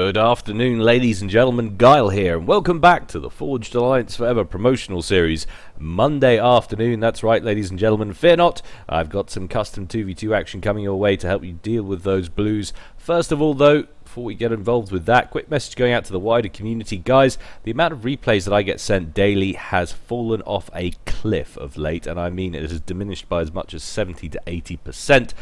Good afternoon, ladies and gentlemen. Gyle here, and welcome back to the Forged Alliance Forever promotional series. Monday afternoon, that's right, ladies and gentlemen. Fear not, I've got some custom 2v2 action coming your way to help you deal with those blues. First of all, though, before we get involved with that, quick message going out to the wider community. Guys, the amount of replays that I get sent daily has fallen off a cliff of late, and I mean it has diminished by as much as 70 to 80%.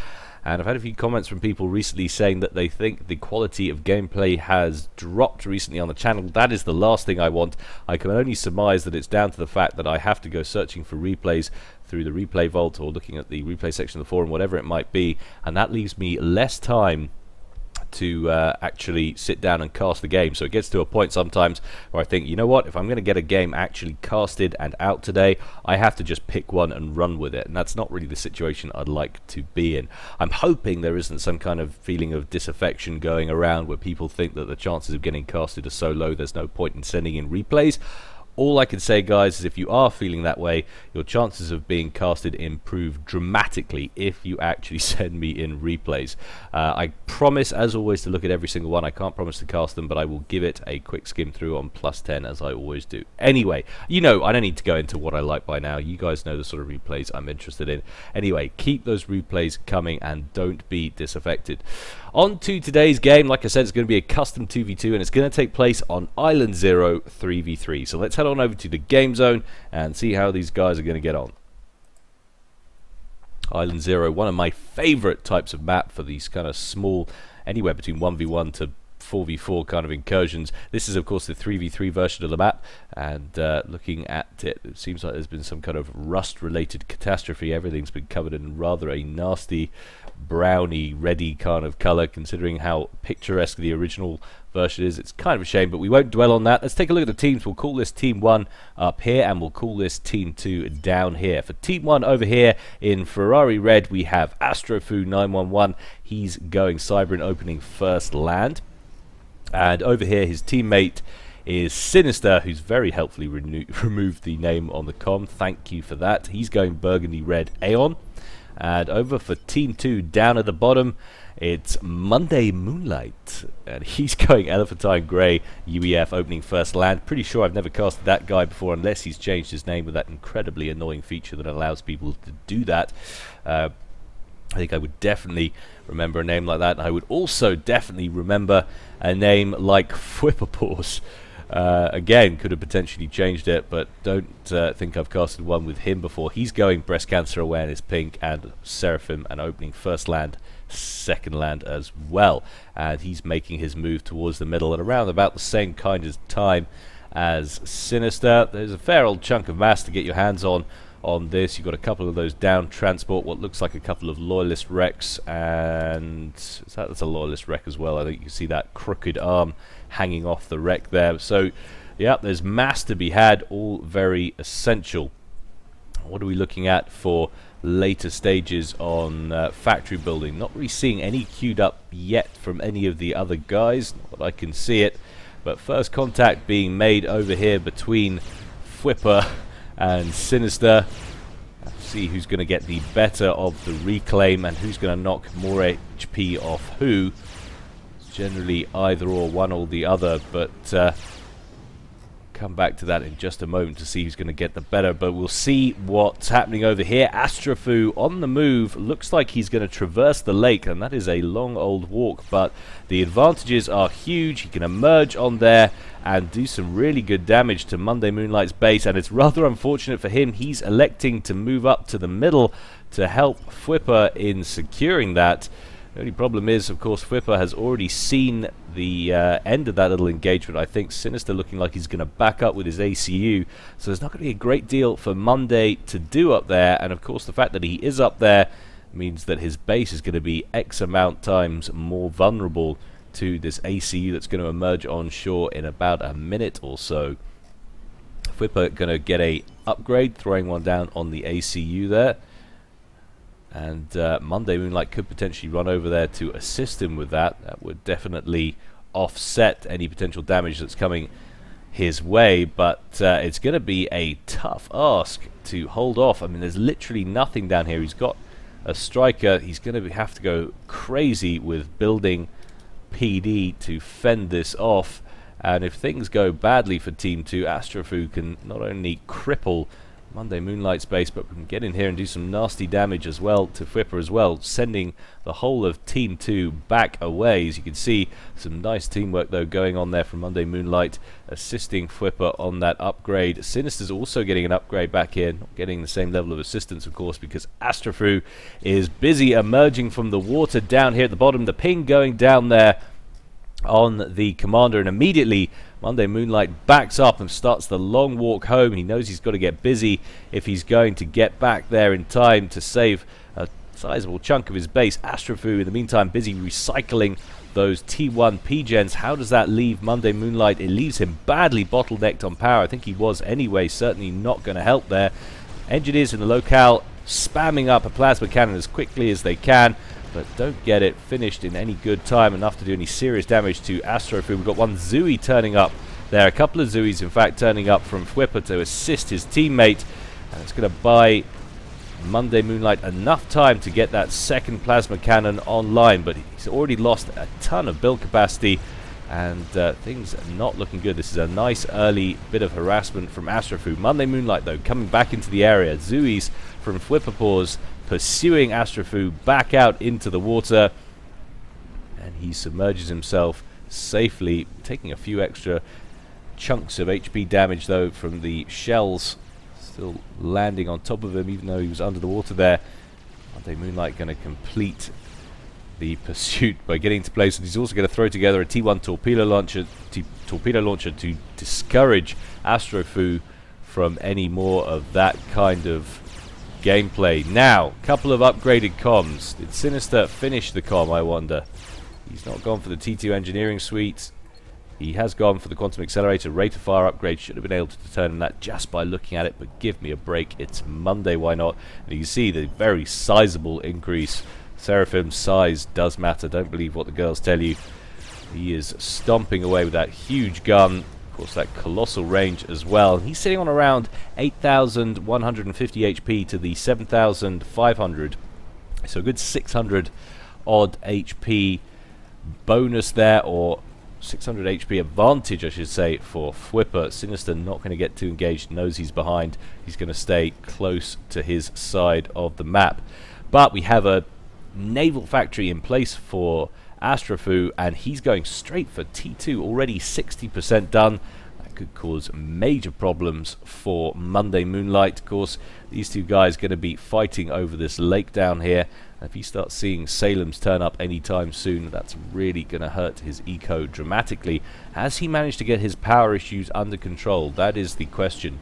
And I've had a few comments from people recently saying that they think the quality of gameplay has dropped recently on the channel. That is the last thing I want. I can only surmise that it's down to the fact that I have to go searching for replays through the replay vault or looking at the replay section of the forum, whatever it might be, and that leaves me less time to actually sit down and cast the game. So it gets to a point sometimes where I think, you know what, if I'm going to get a game actually casted and out today, I have to just pick one and run with it, and that's not really the situation I'd like to be in. I'm hoping there isn't some kind of feeling of disaffection going around where people think that the chances of getting casted are so low there's no point in sending in replays. All I can say, guys, is if you are feeling that way, your chances of being casted improve dramatically if you actually send me in replays. I promise, as always, to look at every single one. I can't promise to cast them, but I will give it a quick skim through on +10, as I always do. Anyway, you know, I don't need to go into what I like by now. You guys know the sort of replays I'm interested in. Anyway, keep those replays coming and don't be disaffected. On to today's game. Like I said, it's going to be a custom 2v2, and it's going to take place on Island 0 3v3. So let's head on over to the game zone and see how these guys are going to get on. Island 0, one of my favorite types of map for these kind of small, anywhere between 1v1 to 4v4 kind of incursions. This is of course the 3v3 version of the map, and looking at it, it seems like there's been some kind of rust related catastrophe. Everything's been covered in rather a nasty browny reddy kind of color, considering how picturesque the original version is. It's kind of a shame, but we won't dwell on that. Let's take a look at the teams. We'll call this team 1 up here, and we'll call this team 2 down here. For team 1 over here in Ferrari red, we have Astrofoo911. He's going cyber and opening first land. And over here, his teammate is Sinister, who's very helpfully removed the name on the com. Thank you for that. He's going burgundy red Aeon. And over for team 2, down at the bottom, it's Mondaymoonlight, and he's going elephantine grey UEF opening first land. Pretty sure I've never casted that guy before, unless he's changed his name with that incredibly annoying feature that allows people to do that. I think I would definitely remember a name like that, and I would also definitely remember a name like FwipperPaws. Again, could have potentially changed it, but don't think I've casted one with him before. He's going breast cancer awareness pink and Seraphim, and opening first land, second land as well. And he's making his move towards the middle at around about the same kind of time as Sinister. There's a fair old chunk of mass to get your hands on this. You've got a couple of those down transport, what looks like a couple of loyalist wrecks, and that's a loyalist wreck as well. I think you can see that crooked arm hanging off the wreck there. So yeah, there's mass to be had, all very essential. What are we looking at for later stages on factory building? Not really seeing any queued up yet from any of the other guys, not that I can see it, but first contact being made over here between Fwipper and Sinister. See who's going to get the better of the reclaim and who's going to knock more HP off who. It's generally either or, one or the other, but come back to that in just a moment to see who's going to get the better. But we'll see what's happening over here. Astrofoo on the move, looks like he's going to traverse the lake, and that is a long old walk, but the advantages are huge. He can emerge on there and do some really good damage to Mondaymoonlight's base, and it's rather unfortunate for him. He's electing to move up to the middle to help Fwipper in securing that. The only problem is, of course, Fwipper has already seen the end of that little engagement. I think Sinister looking like he's going to back up with his ACU, so there's not going to be a great deal for Monday to do up there, and of course the fact that he is up there means that his base is going to be X amount times more vulnerable to this ACU that's going to emerge on shore in about a minute or so. Fwipper going to get a upgrade, throwing one down on the ACU there. And Mondaymoonlight could potentially run over there to assist him with that. That would definitely offset any potential damage that's coming his way, but it's going to be a tough ask to hold off. I mean, there's literally nothing down here. He's got a striker. He's going to have to go crazy with building PD to fend this off. And if things go badly for Team 2, Astrofoo can not only cripple Mondaymoonlight's base, but can get in here and do some nasty damage as well to Fwipper as well, sending the whole of Team 2 back away. As you can see, some nice teamwork though going on there from Mondaymoonlight, assisting Fwipper on that upgrade. Sinister's also getting an upgrade back here, not getting the same level of assistance of course, because Astrofoo is busy emerging from the water down here at the bottom. The ping going down there on the commander, and immediately Mondaymoonlight backs up and starts the long walk home. He knows he's got to get busy if he's going to get back there in time to save a sizable chunk of his base. Astrofoo in the meantime busy recycling those T1 P-gens. How does that leave Mondaymoonlight? It leaves him badly bottlenecked on power. I think he was anyway, certainly not going to help there. Engineers in the locale spamming up a plasma cannon as quickly as they can, but don't get it finished in any good time, enough to do any serious damage to Astrofoo. We've got one Zooey turning up there, a couple of Zooeys in fact turning up from Fwipper to assist his teammate, and it's going to buy Mondaymoonlight enough time to get that second plasma cannon online, but he's already lost a ton of build capacity, and things are not looking good. This is a nice early bit of harassment from Astrofoo. Mondaymoonlight though coming back into the area, Zooeys from FwipperPaws pursuing Astrofoo back out into the water, and he submerges himself safely, taking a few extra chunks of HP damage though from the shells still landing on top of him even though he was under the water there. Mondaymoonlight going to complete the pursuit by getting into place, and he's also going to throw together a T1 torpedo launcher to discourage Astrofoo from any more of that kind of gameplay. Now, couple of upgraded comms. Did Sinister finish the comm, I wonder? He's not gone for the T2 engineering suite. He has gone for the quantum accelerator. Rate of fire upgrade. Should have been able to determine that just by looking at it, but give me a break. It's Monday, why not? And you can see the very sizable increase. Seraphim's size does matter. Don't believe what the girls tell you. He is stomping away with that huge gun. Of course, that colossal range as well. He's sitting on around 8,150 HP to the 7,500. So a good 600 odd HP bonus there, or 600 HP advantage, I should say, for Fwipper. Sinister not going to get too engaged, knows he's behind. He's going to stay close to his side of the map. But we have a naval factory in place for Astrofoo, and he's going straight for T2, already 60% done. That could cause major problems for Mondaymoonlight. Of course, these two guys going to be fighting over this lake down here. If he starts seeing Salem's turn up anytime soon, that's really going to hurt his eco dramatically. Has he managed to get his power issues under control? That is the question.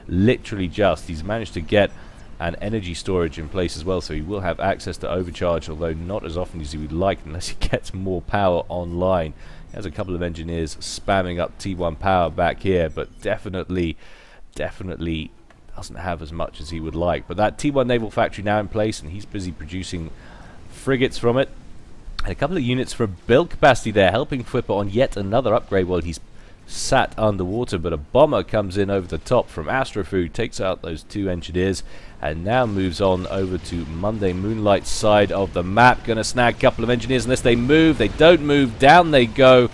Literally just. He's managed to get and energy storage in place as well, so he will have access to overcharge, although not as often as he would like unless he gets more power online. He has a couple of engineers spamming up T1 power back here, but definitely doesn't have as much as he would like. But that T1 naval factory now in place, and he's busy producing frigates from it, and a couple of units for build capacity there, helping Fwipper on yet another upgrade while he's sat underwater. But a bomber comes in over the top from Astrofoo, takes out those two engineers, and now moves on over to Mondaymoonlight's side of the map. Gonna snag a couple of engineers unless they move. They don't move. Down they go.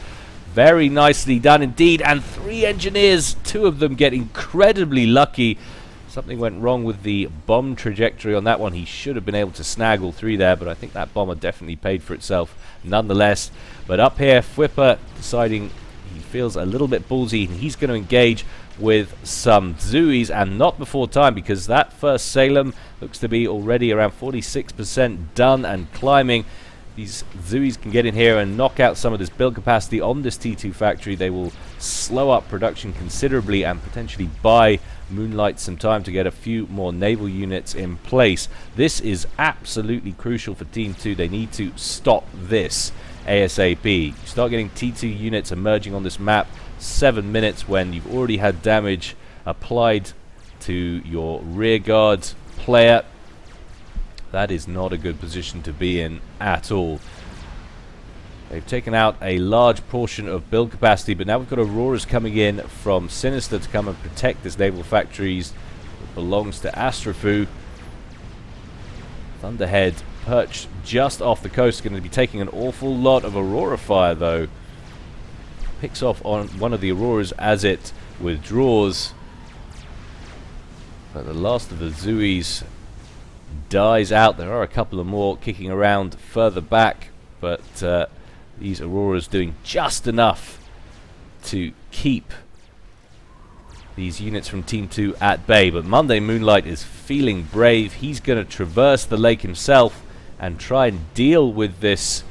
Very nicely done indeed. And 3 engineers, 2 of them get incredibly lucky. Something went wrong with the bomb trajectory on that one. He should have been able to snag all 3 there, but I think that bomber definitely paid for itself nonetheless. But up here, Fwipper deciding he feels a little bit ballsy, and he's going to engage with some Zooeys, and not before time, because that first Salem looks to be already around 46% done and climbing. These Zooeys can get in here and knock out some of this build capacity on this T2 factory. They will slow up production considerably and potentially buy Moonlight some time to get a few more naval units in place. This is absolutely crucial for Team 2. They need to stop this ASAP. Start getting T2 units emerging on this map 7 minutes when you've already had damage applied to your rear guard player. That is not a good position to be in at all. They've taken out a large portion of build capacity, but now we've got Auroras coming in from Sinister to come and protect this naval factories that belongs to Astrofoo. Thunderhead perched just off the coast. Going to be taking an awful lot of Aurora fire, though. Picks off on one of the Auroras as it withdraws. But the last of the Zuis dies out. There are a couple of more kicking around further back, but these Auroras doing just enough to keep these units from Team 2 at bay. But Monday Moonlight is feeling brave. He's going to traverse the lake himself and try and deal with this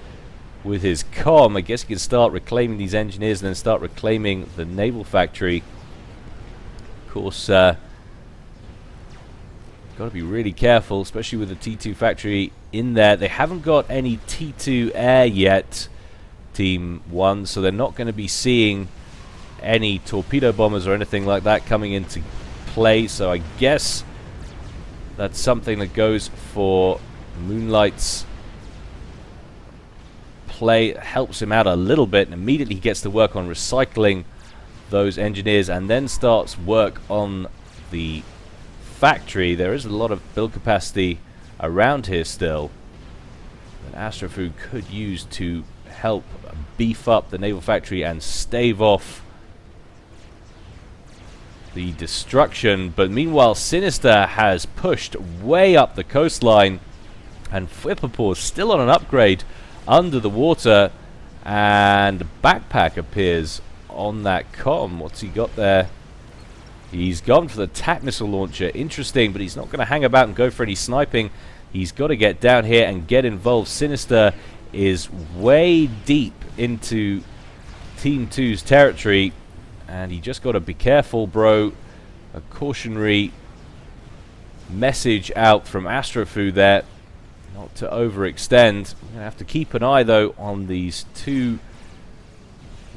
with his comm. I guess he can start reclaiming these engineers and then start reclaiming the naval factory. Of course, got to be really careful, especially with the T2 factory in there. They haven't got any T2 air yet, Team 1, so they're not going to be seeing any torpedo bombers or anything like that coming into play. So I guess that's something that goes for Moonlight's play. It helps him out a little bit, and immediately he gets to work on recycling those engineers and then starts work on the factory. There is a lot of build capacity around here still that Astrofoo could use to help beef up the naval factory and stave off the destruction. But meanwhile, Sinister has pushed way up the coastline, and FwipperPaws still on an upgrade under the water, and Backpack appears on that comm. What's he got there? He's gone for the TAC missile launcher. Interesting, but he's not going to hang about and go for any sniping. He's got to get down here and get involved. Sinister is way deep into Team 2's territory, and he just got to be careful, bro. A cautionary message out from Astrofoo there, not to overextend. We're going to have to keep an eye, though, on these two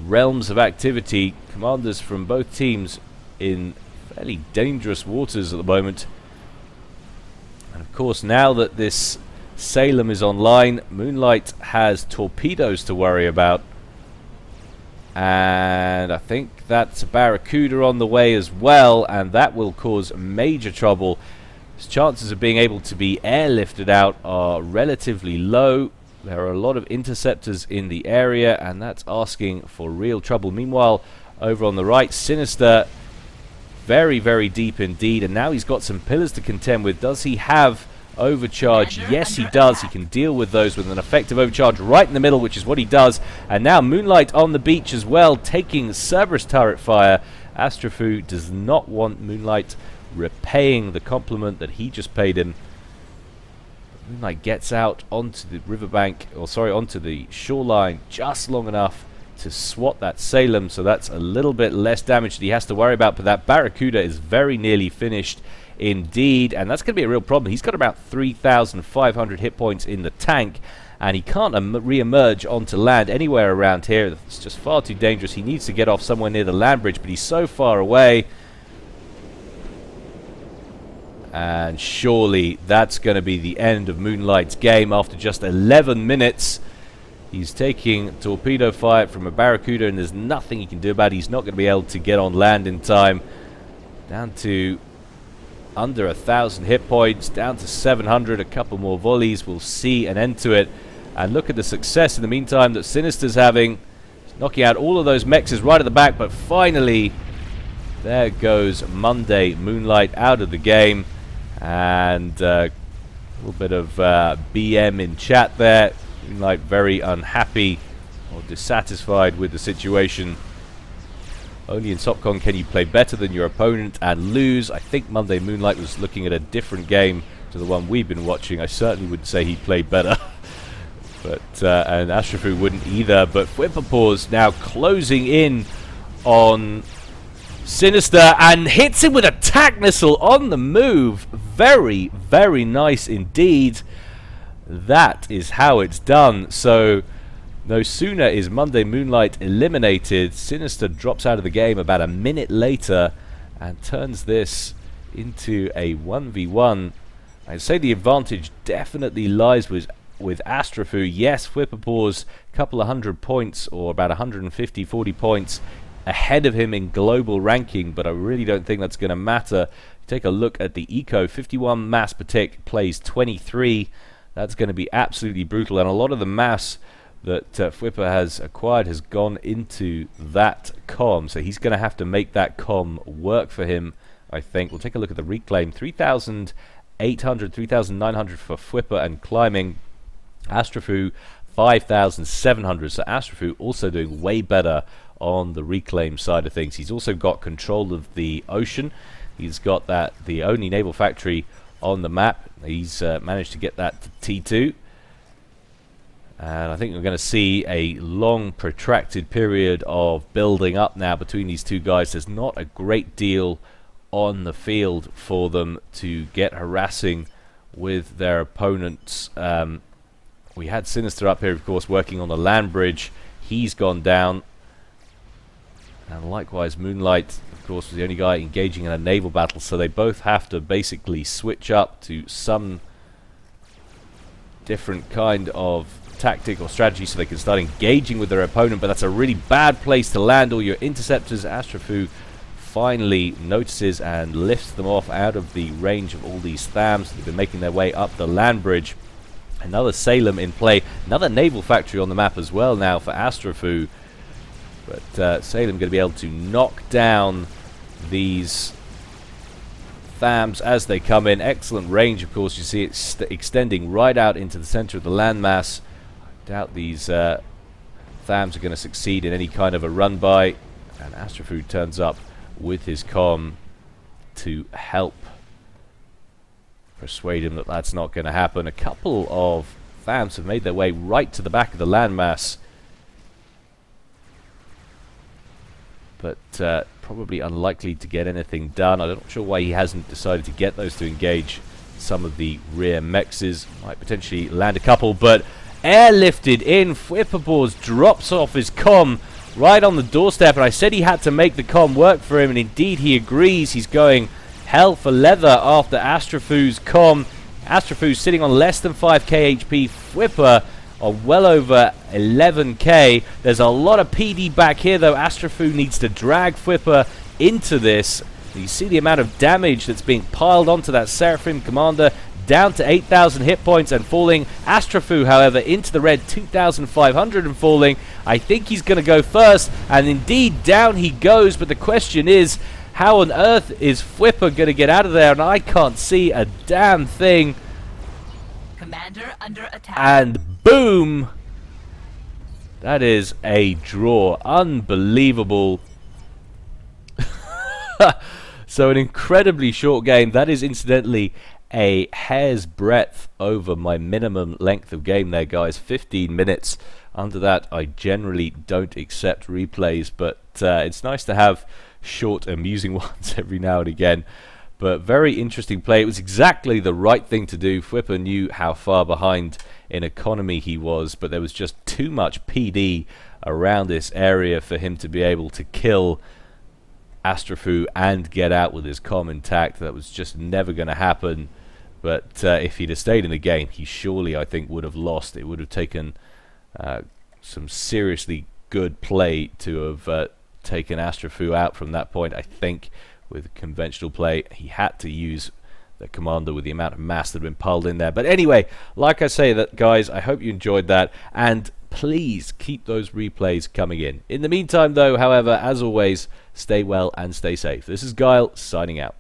realms of activity. Commanders from both teams in fairly dangerous waters at the moment. And of course, now that this Salem is online, Moonlight has torpedoes to worry about. And I think that's a Barracuda on the way as well, and that will cause major trouble. His chances of being able to be airlifted out are relatively low. There are a lot of interceptors in the area, and that's asking for real trouble. Meanwhile, over on the right, Sinister, very, very deep indeed, and now he's got some pillars to contend with. Does he have overcharge? Yes, he does. He can deal with those with an effective overcharge right in the middle, which is what he does. And now Moonlight on the beach as well, taking Cerberus turret fire. Astrofoo does not want Moonlight repaying the compliment that he just paid him. Moonlight gets out onto the riverbank, or sorry, onto the shoreline just long enough to swat that Salem, so that's a little bit less damage that he has to worry about. But that Barracuda is very nearly finished indeed, and that's going to be a real problem. He's got about 3,500 hit points in the tank, and he can't re-emerge onto land anywhere around here. It's just far too dangerous. He needs to get off somewhere near the land bridge, but he's so far away. And surely that's going to be the end of Moonlight's game after just 11 minutes. He's taking torpedo fire from a Barracuda, and there's nothing he can do about it. He's not going to be able to get on land in time. Down to under 1,000 hit points, down to 700. A couple more volleys will see an end to it. And look at the success in the meantime that Sinister's having. He's knocking out all of those mexes right at the back, but finally there goes Monday Moonlight out of the game. And a little bit of BM in chat there. Moonlight very unhappy or dissatisfied with the situation. Only in SOPCON can you play better than your opponent and lose. I think Monday Moonlight was looking at a different game to the one we've been watching. I certainly wouldn't say he played better. But and Astrofoo wouldn't either. But FwipperPaws now closing in on Sinister and hits him with a TAC missile on the move. Very, very nice indeed. That is how it's done. So no sooner is Monday Moonlight eliminated, Sinister drops out of the game about a minute later and turns this into a 1v1. I'd say the advantage definitely lies with Astrofoo. Yes, FwipperPaws a couple of 100 points, or about 150, 40 points ahead of him in global ranking, but I really don't think that's going to matter. Take a look at the eco. 51 mass per tick, plays 23. That's going to be absolutely brutal, and a lot of the mass that Fwipper has acquired has gone into that comm, so he's going to have to make that comm work for him, I think. We'll take a look at the reclaim. 3,800, 3,900 for Fwipper and climbing. Astrofoo 5,700, so Astrofoo also doing way better on the reclaim side of things. He's also got control of the ocean. He's got that, the only naval factory on the map. He's managed to get that to T2. And I think we're going to see a long, protracted period of building up now between these two guys. There's not a great deal on the field for them to get harassing with their opponents. We had Sinister up here, of course, working on the land bridge. He's gone down. And likewise, Moonlight, of course, was the only guy engaging in a naval battle. So they both have to basically switch up to some different kind of tactic or strategy so they can start engaging with their opponent, but that's a really bad place to land all your interceptors. Astrofoo finally notices and lifts them off out of the range of all these THAMs. They've been making their way up the land bridge. Another Salem in play, another naval factory on the map as well now for Astrofoo, but Salem going to be able to knock down these THAMs as they come in. Excellent range, of course. You see it extending right out into the center of the landmass. Doubt these THAMs are going to succeed in any kind of a run by, and Astrofoo turns up with his comm to help persuade him that that's not going to happen. A couple of THAMs have made their way right to the back of the landmass, but probably unlikely to get anything done. I'm not sure why he hasn't decided to get those to engage some of the rear mexes. Might potentially land a couple, but airlifted in. FwipperPaws drops off his comm right on the doorstep, and I said he had to make the comm work for him, and indeed he agrees. He's going hell for leather after Astrofoo's comm. Astrofoo sitting on less than 5k HP. Fwipper on well over 11k. There's a lot of PD back here, though. Astrofoo needs to drag Fwipper into this. You see the amount of damage that's being piled onto that Seraphim commander, down to 8,000 hit points and falling. Astrofoo, however, into the red, 2,500 and falling. I think he's going to go first, and indeed down he goes, but the question is, how on earth is Fwipper going to get out of there? And I can't see a damn thing. Commander under attack. And boom! That is a draw. Unbelievable. So an incredibly short game. That is incidentally a hair's breadth over my minimum length of game there, guys. 15 minutes. Under that, I generally don't accept replays, but it's nice to have short, amusing ones every now and again. But very interesting play. It was exactly the right thing to do. Fwipper knew how far behind in economy he was, but there was just too much PD around this area for him to be able to kill Astrofoo and get out with his comm intact. That was just never going to happen. But if he'd have stayed in the game, he surely, I think, would have lost. It would have taken some seriously good play to have taken Astrofoo out from that point. I think with conventional play, he had to use the commander with the amount of mass that had been piled in there. But anyway, like I say, that guys, I hope you enjoyed that, and please keep those replays coming in. In the meantime, though, however, as always, stay well and stay safe. This is Gyle, signing out.